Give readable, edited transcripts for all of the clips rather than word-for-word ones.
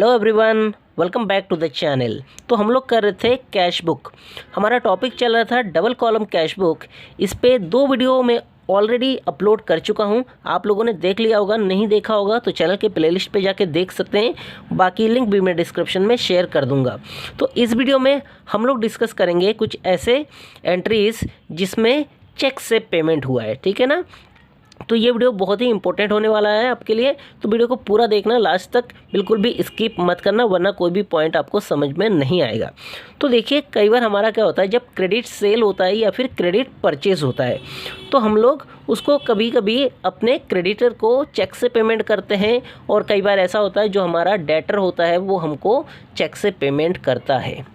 Hello everyone, welcome back to the channel. तो हम लोग कर रहे थे कैश बुक। हमारा टॉपिक चल रहा था डबल कॉलम कैश बुक। इस पे 2 वीडियो में ऑलरेडी अपलोड कर चुका हूं। आप लोगों ने देख लिया होगा, नहीं देखा होगा तो चैनल के प्लेलिस्ट पे जाके देख सकते हैं। बाकी लिंक भी मैं डिस्क्रिप्शन में शेयर कर दूंगा। तो इस वीडियो में हम लोग डिस्कस करेंगे कुछ ऐसे एंट्रीज जिसमें चेक से पेमेंट हुआ है, ठीक है ना। तो ये वीडियो बहुत ही इंपॉर्टेंट होने वाला है आपके लिए, तो वीडियो को पूरा देखना, लास्ट तक बिल्कुल भी स्किप मत करना, वरना कोई भी पॉइंट आपको समझ में नहीं आएगा। तो देखिए, कई बार हमारा क्या होता है, जब क्रेडिट सेल होता है या फिर क्रेडिट परचेज होता है तो हम लोग उसको कभी कभी अपने क्रेडिटर को चेक से पेमेंट करते हैं, और कई बार ऐसा होता है जो हमारा डेटर होता है वो हमको चेक से पेमेंट करता है।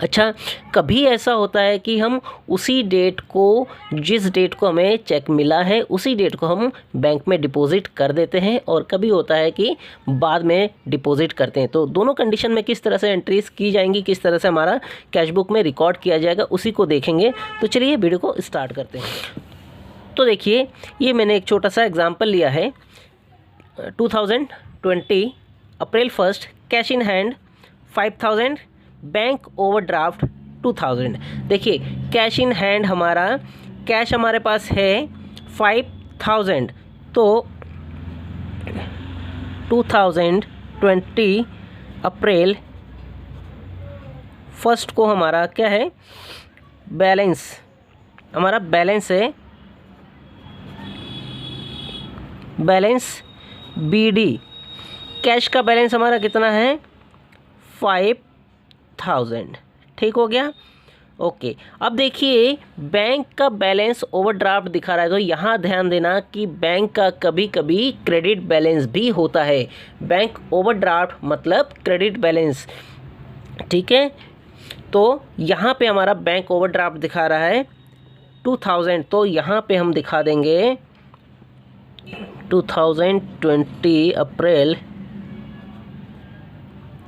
अच्छा, कभी ऐसा होता है कि हम उसी डेट को, जिस डेट को हमें चेक मिला है उसी डेट को हम बैंक में डिपॉजिट कर देते हैं, और कभी होता है कि बाद में डिपॉजिट करते हैं। तो दोनों कंडीशन में किस तरह से एंट्रीज की जाएंगी, किस तरह से हमारा कैश बुक में रिकॉर्ड किया जाएगा, उसी को देखेंगे। तो चलिए वीडियो को स्टार्ट करते हैं। तो देखिए, ये मैंने एक छोटा सा एग्जाम्पल लिया है। 2020 अप्रैल 1 cash in hand 5000, bank overdraft 2000। देखिए, कैश इन हैंड हमारा कैश हमारे पास है 5000। तो 2020 अप्रैल 1 को हमारा क्या है, बैलेंस, हमारा बैलेंस है, बैलेंस BD। कैश का बैलेंस हमारा कितना है, 5000। ठीक हो गया, ओके। अब देखिए, बैंक का बैलेंस ओवरड्राफ्ट दिखा रहा है, तो यहाँ ध्यान देना कि बैंक का कभी कभी क्रेडिट बैलेंस भी होता है। बैंक ओवरड्राफ्ट मतलब क्रेडिट बैलेंस, ठीक है। तो यहाँ पे हमारा बैंक ओवरड्राफ्ट दिखा रहा है 2000, तो यहाँ पे हम दिखा देंगे 2020 अप्रैल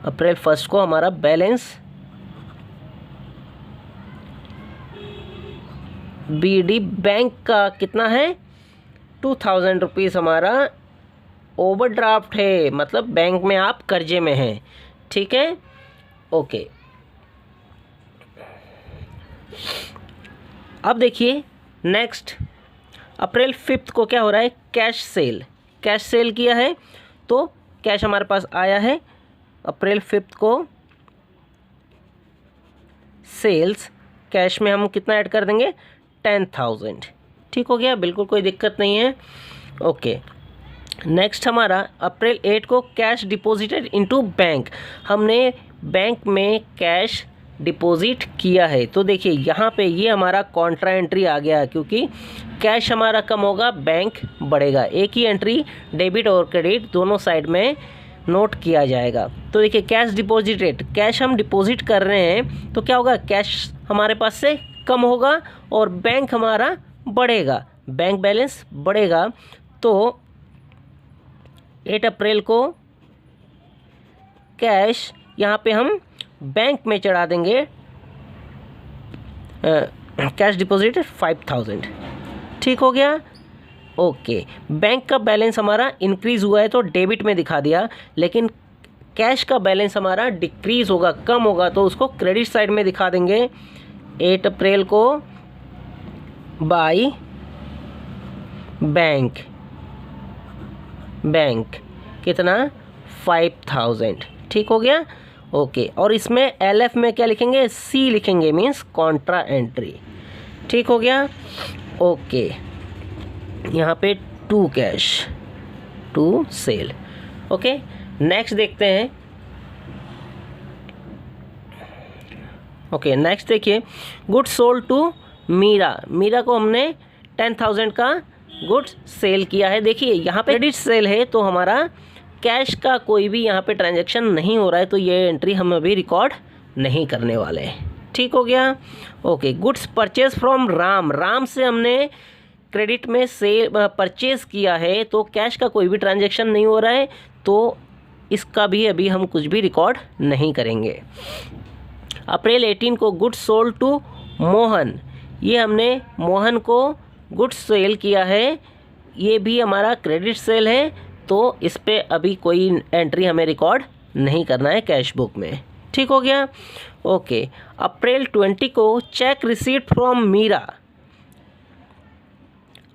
1 को हमारा बैलेंस BD बैंक का कितना है, 2000 रुपीज़ हमारा ओवरड्राफ्ट है, मतलब बैंक में आप कर्जे में हैं, ठीक है, ओके। अब देखिए नेक्स्ट, अप्रैल 5 को क्या हो रहा है, कैश सेल। कैश सेल किया है, तो कैश हमारे पास आया है अप्रैल 5 को, सेल्स कैश में हम कितना ऐड कर देंगे, 10,000। ठीक हो गया, बिल्कुल कोई दिक्कत नहीं है, ओके। नेक्स्ट हमारा अप्रैल 8 को कैश डिपॉजिटेड इनटू बैंक, हमने बैंक में कैश डिपॉजिट किया है। तो देखिए यहाँ पे ये हमारा कॉन्ट्रा एंट्री आ गया, क्योंकि कैश हमारा कम होगा, बैंक बढ़ेगा। एक ही एंट्री डेबिट और क्रेडिट दोनों साइड में नोट किया जाएगा। तो देखिए, कैश डिपॉजिटेड, कैश हम डिपॉजिट कर रहे हैं तो क्या होगा, कैश हमारे पास से कम होगा और बैंक हमारा बढ़ेगा, बैंक बैलेंस बढ़ेगा। तो 8 अप्रैल को कैश यहाँ पे हम बैंक में चढ़ा देंगे, कैश डिपॉजिट 5000। ठीक हो गया, ओके। बैंक का बैलेंस हमारा इंक्रीज़ हुआ है तो डेबिट में दिखा दिया, लेकिन कैश का बैलेंस हमारा डिक्रीज़ होगा, कम होगा, तो उसको क्रेडिट साइड में दिखा देंगे। 8 अप्रैल को बाय बैंक, बैंक कितना, 5000। ठीक हो गया, ओके। और इसमें LF में क्या लिखेंगे, C लिखेंगे, मीन्स कॉन्ट्रा एंट्री। ठीक हो गया, ओके। यहाँ पे to cash, to sale, okay. Next देखते हैं, ओके। नेक्स्ट देखिए, goods sold to Meera. Meera को हमने 10,000 का गुड्स सेल किया है। देखिए यहाँ पे क्रेडिट सेल है, तो हमारा कैश का कोई भी यहाँ पे ट्रांजैक्शन नहीं हो रहा है, तो ये एंट्री हम अभी रिकॉर्ड नहीं करने वाले हैं। ठीक हो गया, okay. Goods purchase from Ram, Ram से हमने क्रेडिट में से परचेज किया है, तो कैश का कोई भी ट्रांजैक्शन नहीं हो रहा है, तो इसका भी अभी हम कुछ भी रिकॉर्ड नहीं करेंगे। अप्रैल 18 को गुड्स सोल्ड टू मोहन, ये हमने मोहन को गुड्स सेल किया है, ये भी हमारा क्रेडिट सेल है, तो इस पे अभी कोई एंट्री हमें रिकॉर्ड नहीं करना है कैश बुक में। ठीक हो गया। ओके, अप्रैल 20 को चेक रिसीट फ्रॉम मीरा।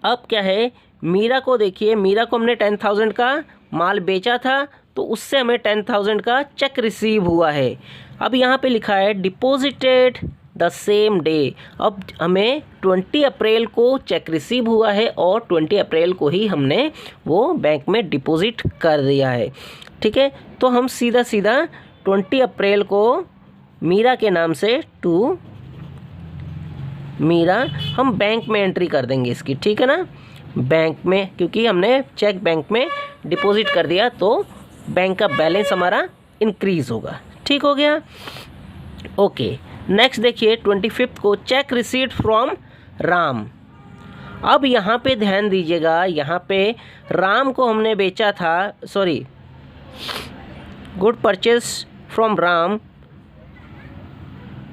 अब क्या है, मीरा को देखिए, मीरा को हमने 10,000 का माल बेचा था तो उससे हमें 10,000 का चेक रिसीव हुआ है। अब यहाँ पे लिखा है डिपॉजिटेड द सेम डे। अब हमें 20 अप्रैल को चेक रिसीव हुआ है और 20 अप्रैल को ही हमने वो बैंक में डिपॉजिट कर दिया है। ठीक है, तो हम सीधा सीधा 20 अप्रैल को मीरा के नाम से टू मीरा हम बैंक में एंट्री कर देंगे इसकी। ठीक है ना, बैंक में, क्योंकि हमने चेक बैंक में डिपॉजिट कर दिया तो बैंक का बैलेंस हमारा इंक्रीज़ होगा। ठीक हो गया। ओके, नेक्स्ट देखिए 25 को चेक रिसीट फ्रॉम राम। अब यहाँ पे ध्यान दीजिएगा, यहाँ पे राम को हमने बेचा था, sorry, good purchase from Ram,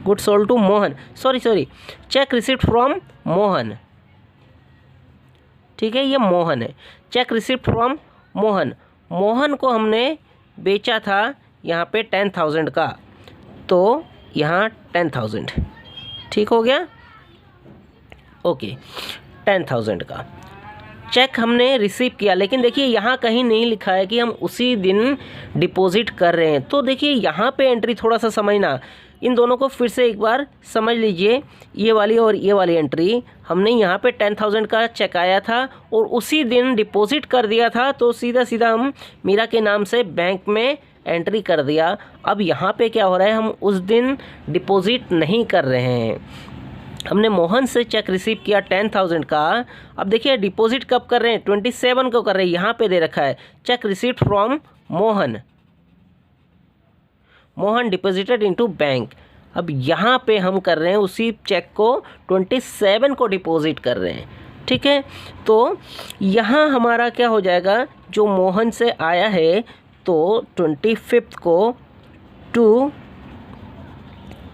good sold to Mohan, sorry, cheque receipt from Mohan. ठीक है, ये मोहन है, cheque receipt from Mohan. Mohan को हमने बेचा था यहाँ पे 10,000 का, तो यहाँ 10,000। ठीक हो गया। ओके, 10,000 का चेक हमने रिसीव किया, लेकिन देखिए यहाँ कहीं नहीं लिखा है कि हम उसी दिन डिपॉजिट कर रहे हैं। तो देखिए यहाँ पे एंट्री थोड़ा सा समझना, इन दोनों को फिर से एक बार समझ लीजिए, ये वाली और ये वाली एंट्री। हमने यहाँ पे 10,000 का चेक आया था और उसी दिन डिपॉजिट कर दिया था, तो सीधा सीधा हम मीरा के नाम से बैंक में एंट्री कर दिया। अब यहाँ पे क्या हो रहा है, हम उस दिन डिपॉजिट नहीं कर रहे हैं, हमने मोहन से चेक रिसीव किया 10,000 का। अब देखिए डिपॉजिट कब कर रहे हैं, 27 को कर रहे हैं, यहाँ पे दे रखा है cheque receipt from Mohan, Mohan deposited into bank. अब यहाँ पे हम कर रहे हैं उसी चेक को 27 को डिपॉजिट कर रहे हैं। ठीक है, तो यहाँ हमारा क्या हो जाएगा, जो मोहन से आया है तो 25 को टू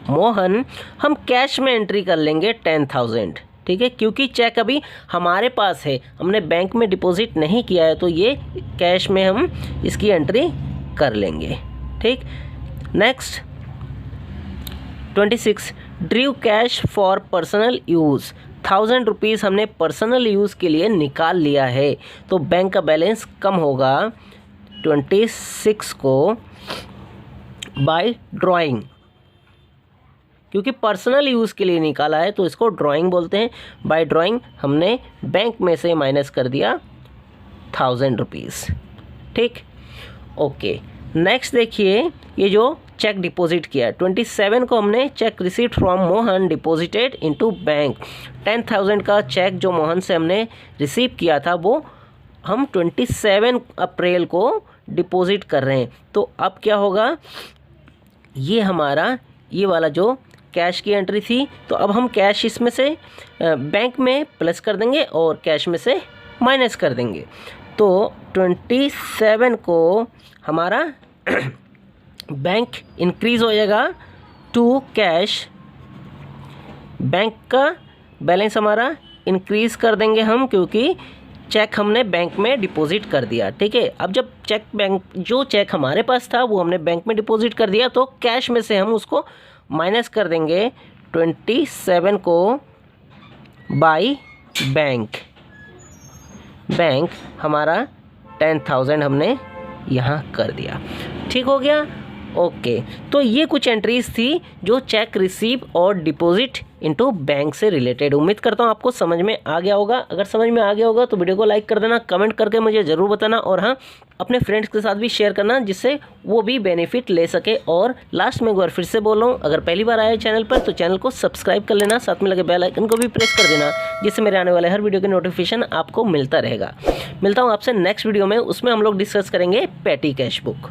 मोहन हम कैश में एंट्री कर लेंगे 10,000। ठीक है, क्योंकि चेक अभी हमारे पास है, हमने बैंक में डिपॉजिट नहीं किया है, तो ये कैश में हम इसकी एंट्री कर लेंगे। ठीक, next 26 Drew cash for personal use. 1,000 rupees हमने पर्सनल यूज़ के लिए निकाल लिया है, तो बैंक का बैलेंस कम होगा 26 को बाय ड्राइंग, क्योंकि पर्सनल यूज़ के लिए निकाला है तो इसको ड्राइंग बोलते हैं। बाय ड्राइंग हमने बैंक में से माइनस कर दिया 1,000 रुपीज़। ठीक, ओके, नेक्स्ट देखिए ये जो चेक डिपॉजिट किया 27 को हमने cheque receipt from Mohan deposited into bank. 10,000 का चेक जो मोहन से हमने रिसीव किया था वो हम 27 अप्रैल को डिपॉजिट कर रहे हैं। तो अब क्या होगा, ये हमारा ये वाला जो कैश की एंट्री थी, तो अब हम कैश इसमें से बैंक में प्लस कर देंगे और कैश में से माइनस कर देंगे। तो 27 को हमारा बैंक इंक्रीज़ हो जाएगा टू कैश, बैंक का बैलेंस हमारा इंक्रीज़ कर देंगे हम, क्योंकि चेक हमने बैंक में डिपॉजिट कर दिया। ठीक है, अब जब जो चेक हमारे पास था वो हमने बैंक में डिपॉजिट कर दिया, तो कैश में से हम उसको माइनस कर देंगे 27 को बाय बैंक। बैंक हमारा 10,000 हमने यहाँ कर दिया। ठीक हो गया। ओके, तो ये कुछ एंट्रीज थी जो चेक रिसीव और डिपॉजिट इनटू बैंक से रिलेटेड। उम्मीद करता हूँ आपको समझ में आ गया होगा। अगर समझ में आ गया होगा तो वीडियो को लाइक कर देना, कमेंट करके मुझे ज़रूर बताना, और हाँ, अपने फ्रेंड्स के साथ भी शेयर करना जिससे वो भी बेनिफिट ले सके। और लास्ट में एक बार फिर से बोल रहा हूँ, अगर पहली बार आए चैनल पर तो चैनल को सब्सक्राइब कर लेना, साथ में लगे बेल आइकन को भी प्रेस कर देना, जिससे मेरे आने वाले हर वीडियो की नोटिफिकेशन आपको मिलता रहेगा। मिलता हूँ आपसे नेक्स्ट वीडियो में, उसमें हम लोग डिस्कस करेंगे पेटी कैश बुक।